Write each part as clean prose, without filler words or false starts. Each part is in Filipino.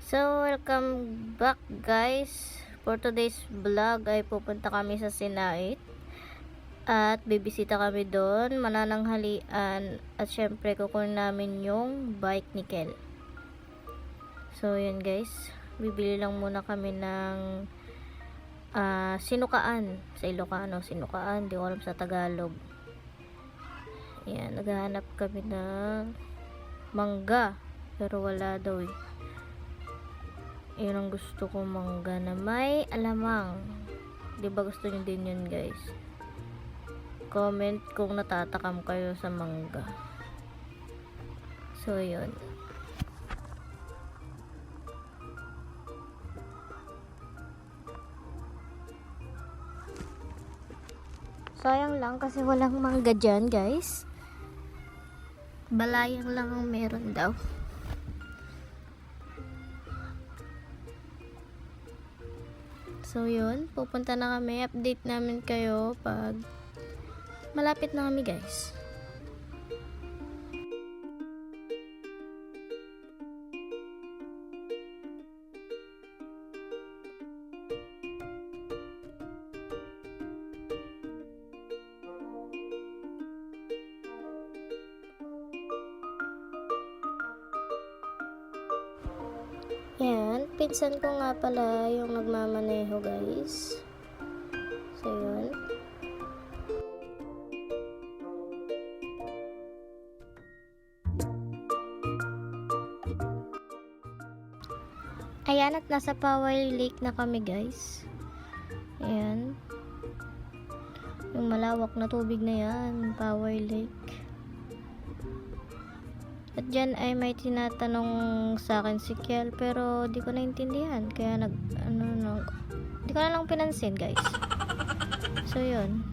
So, welcome back guys. For today's vlog ay pupunta kami sa Sinait at bibisita kami doon, manananghalian at syempre kukunin namin yung bike ni Kel. So, yun guys. Bibili lang muna kami ng sinukaan sa Ilocano. Sinukaan, di ko alam sa Tagalog. Yan, naghahanap kami ng mangga pero wala daw eh. Yun ang gusto ko, mangga na may alamang. Di ba gusto nyo din yun guys? Comment kung natatakam kayo sa mangga. So yun. Sayang lang kasi walang mangga dyan guys. Balayang lang ang meron daw. So yun, pupunta na kami. Update namin kayo pag malapit na kami guys. Yan, pinsan ko nga pala yung nagmamaneho guys. So yun. Ayan, at nasa Poway Lake na kami guys. Ayan. Yung malawak na tubig na yan, Poway Lake. At dyan ay may tinatanong sa akin si Kel pero di ko naintindihan kaya di ko na lang pinansin guys. So yun.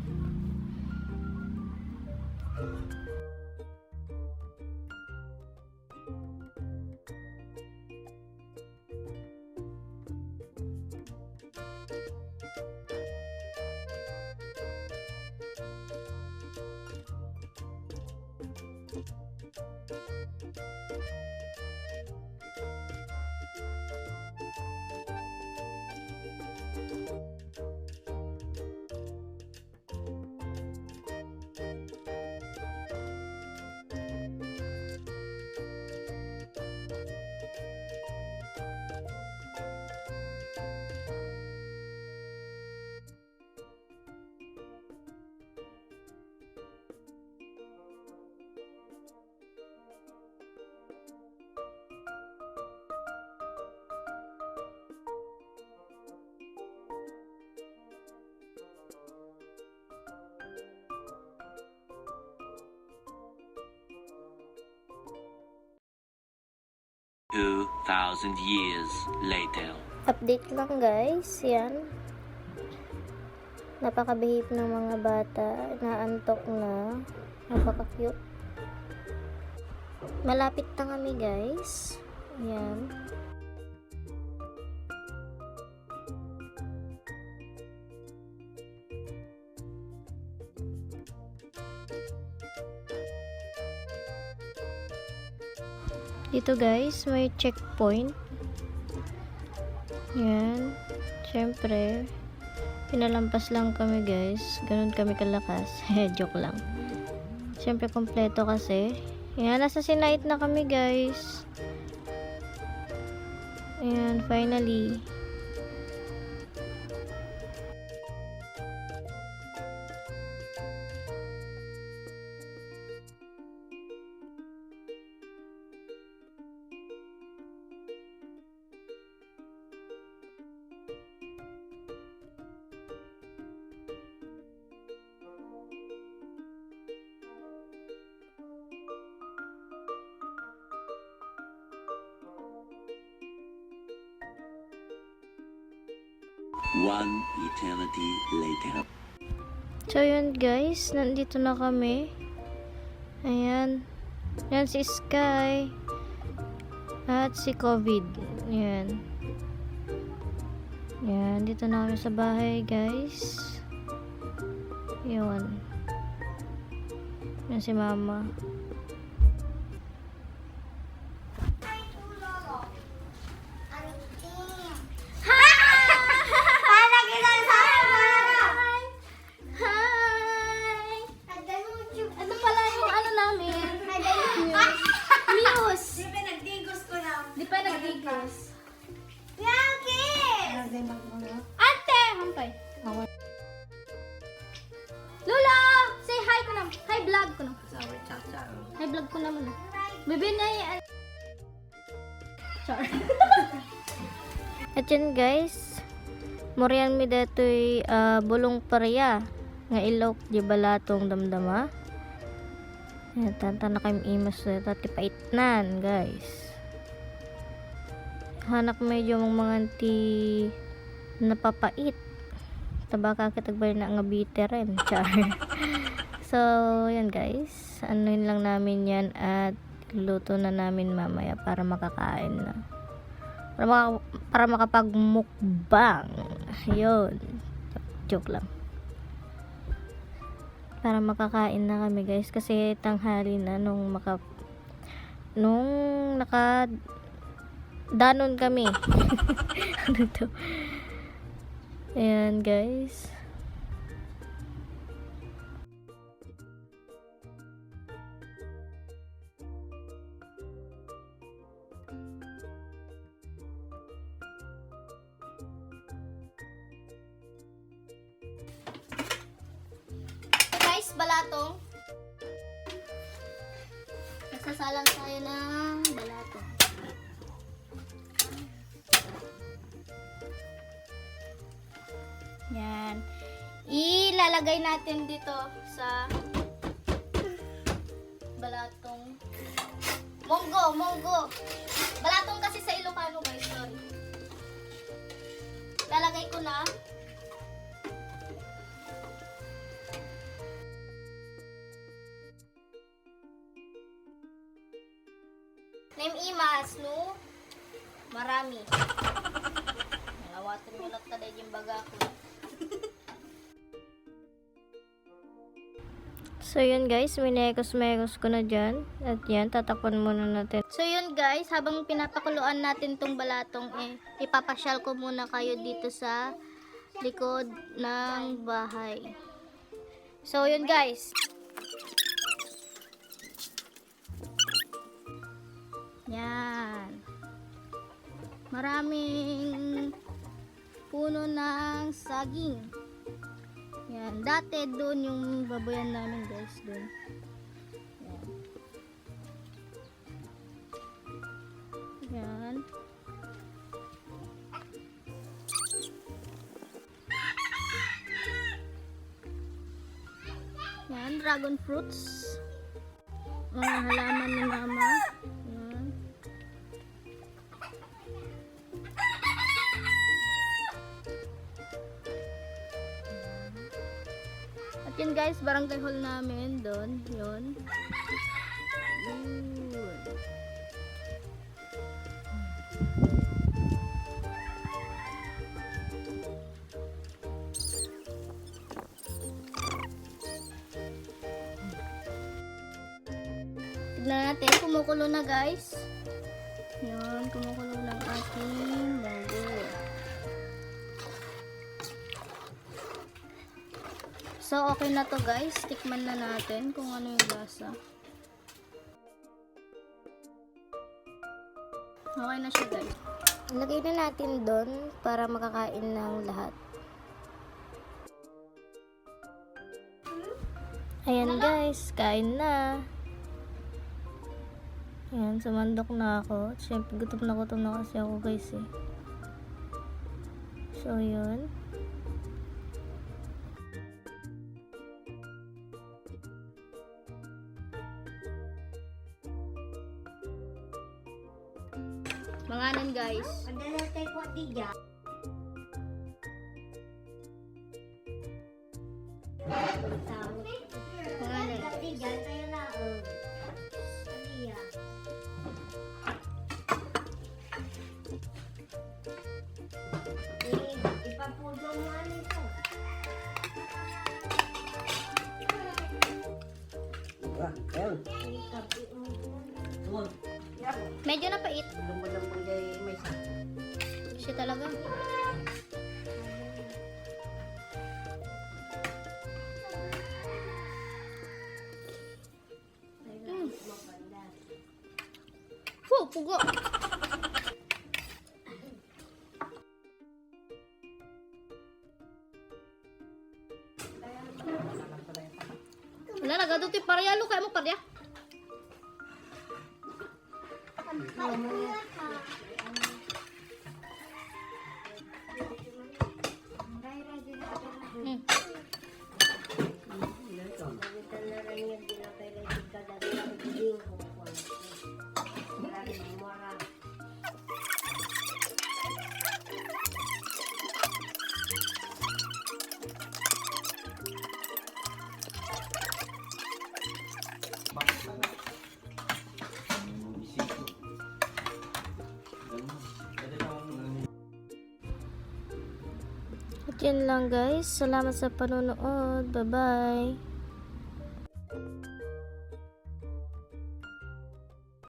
"2,000 years later." Update lang guys, yan. Napakabihip ng mga bata, naantok na, napaka-cute. Malapit na kami guys. Yan. Dito guys, may checkpoint. Yan. Siyempre, pinalampas lang kami guys. Ganun kami kalakas. Joke lang. Siyempre, kompleto kasi. Yan, nasa Sinait na kami guys. Ayan, finally. One eternity later. So yun guys, nandito na kami. Ayan. Yan si Sky. At si COVID. Yan. Yan, dito na kami sa bahay guys. Yun. Yan si mama. Yes. Yakis! Ate! Hampay. Lola! Say hi ko na. Hi vlog ko na. Hi vlog ko na muna. Bebe na yan. Sorry. At yun guys, morian mi datoy bulong pareya nga ilok di balatong damdama. Yan, tanta na kayong imas na tipaitnan guys. Hanak medyo mga anti napapait. Tabaka kitagbay na nga biteren. Char. So, yan guys. Anuin lang namin yan at luto na namin mamaya para makakain na. Para makapagmukbang. Yun. Joke lang. Para makakain na kami guys. Kasi tanghali na nung danon kami. Ano to? Ayan guys. Guys, balatong. Nagsasalang tayo ng balatong. Yan. Ilalagay natin dito sa balatong. Monggo. Balatong kasi sa Ilocano guys. Sorry. Lalagay ko na. Name imas, no? Marami. Nawatan nyo lang taday yung baga ko. So yun guys, minekos ko na dyan. At yan, tatakpan muna natin. So yun guys, habang pinapakuluan natin tong balatong ipapasyal ko muna kayo dito sa likod ng bahay. So yun guys. Yan. Maraming puno ng saging. Yan. Dati doon yung baboyan namin guys. Doon. Yan. Yan. Yan. Dragon fruits. Mga halaman ni mama. Yan. At yun guys, barangay hall namin doon, yun. Tignan natin, kumukulo na guys. Yan, kumukulo ng ating munggo. So, okay na to guys. Tikman na natin kung ano yung lasa. Okay na siya guys. Lagay na natin doon para makakain ng lahat. Ayan guys, kain na. Ayan, sumandok na ako. Siyempre, gutom na kasi ako guys eh. So, yun. Manganan guys. Manganan. Medyo napait. Siya talaga. Pugo. dito parehalo kaya mo parya. Hmm. At yun lang guys. Salamat sa panonood. Bye-bye.